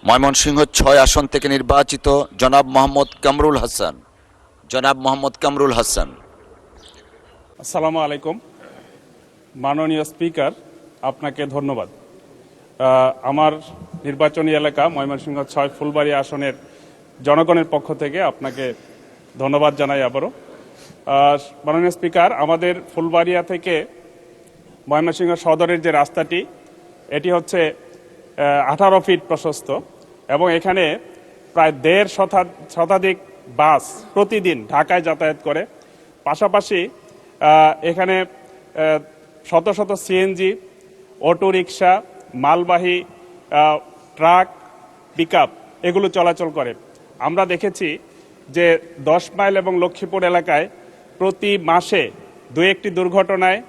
ময়মনসিংহ ৬ আসন থেকে নির্বাচিত জনাব মোহাম্মদ কামরুল হাসান। জনাব মোহাম্মদ কামরুল হাসান। আসসালামু আলাইকুম। মাননীয় স্পিকার, আপনাকে ধন্যবাদ। আমার নির্বাচনী এলাকা ময়মনসিংহ ৬ ফুলবাড়ী আসনের জনগণের পক্ষ থেকে আপনাকে ধন্যবাদ জানাই আবারও। মাননীয় স্পিকার, আমাদের ফুলবাড়িয়া থেকে ময়মনসিংহ সদরের যে রাস্তাটি, এটি হচ্ছে 18 ফিট প্রশস্ত এবং এখানে প্রায় 1.5 শতাধিক বাস প্রতিদিন ঢাকায় যাতায়াত করে। পাশাপাশি এখানে শত শত সিএনজি, অটো রিক্সা, মালবাহী ট্রাক, পিকআপ এগুলো চলাচল করে। আমরা দেখেছি যে 10 মাইল এবং লক্ষ্মীপুর এলাকায় প্রতি মাসে 2-1টি দুর্ঘটনায়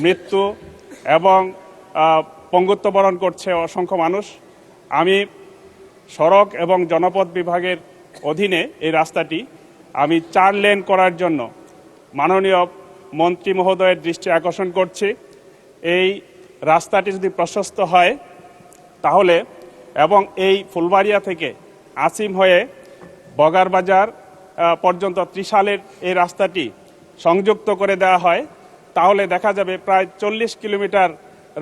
মৃত্যু এবং পঙ্গুত্ব বরণ করছে অসংখ্য মানুষ। আমি সড়ক এবং জনপথ বিভাগের অধীনে এই রাস্তাটি আমি 4 লেন করার জন্য মাননীয় মন্ত্রী মহোদয়ের দৃষ্টি আকর্ষণ করছি। এই রাস্তাটি যদি প্রশস্ত হয় তাহলে এবং এই ফুলবাড়িয়া থেকে আসিম হয়ে বগারবাজার পর্যন্ত ত্রিশালের এই রাস্তাটি সংযুক্ত করে দেওয়া হয়, তাহলে দেখা যাবে প্রায় 40 কিলোমিটার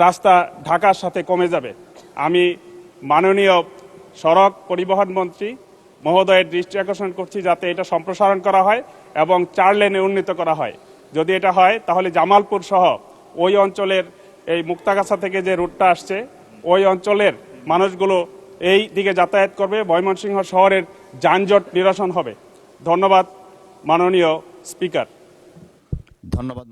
রাস্তা ঢাকার সাথে কমে যাবে। আমি মাননীয় সড়ক পরিবহন মন্ত্রী মহোদয়ের দৃষ্টি আকর্ষণ করছি যাতে এটা সম্প্রসারণ করা হয় এবং 4 লেনে উন্নীত করা হয়। যদি এটা হয় তাহলে জামালপুর সহ ওই অঞ্চলের এই মুক্তাগাছা থেকে যে রুটটা আসছে ওই অঞ্চলের মানুষগুলো এই দিকে যাতায়াত করবে, ময়মনসিংহ শহরের যানজট নিরসন হবে। ধন্যবাদ মাননীয় স্পিকার। ধন্যবাদ।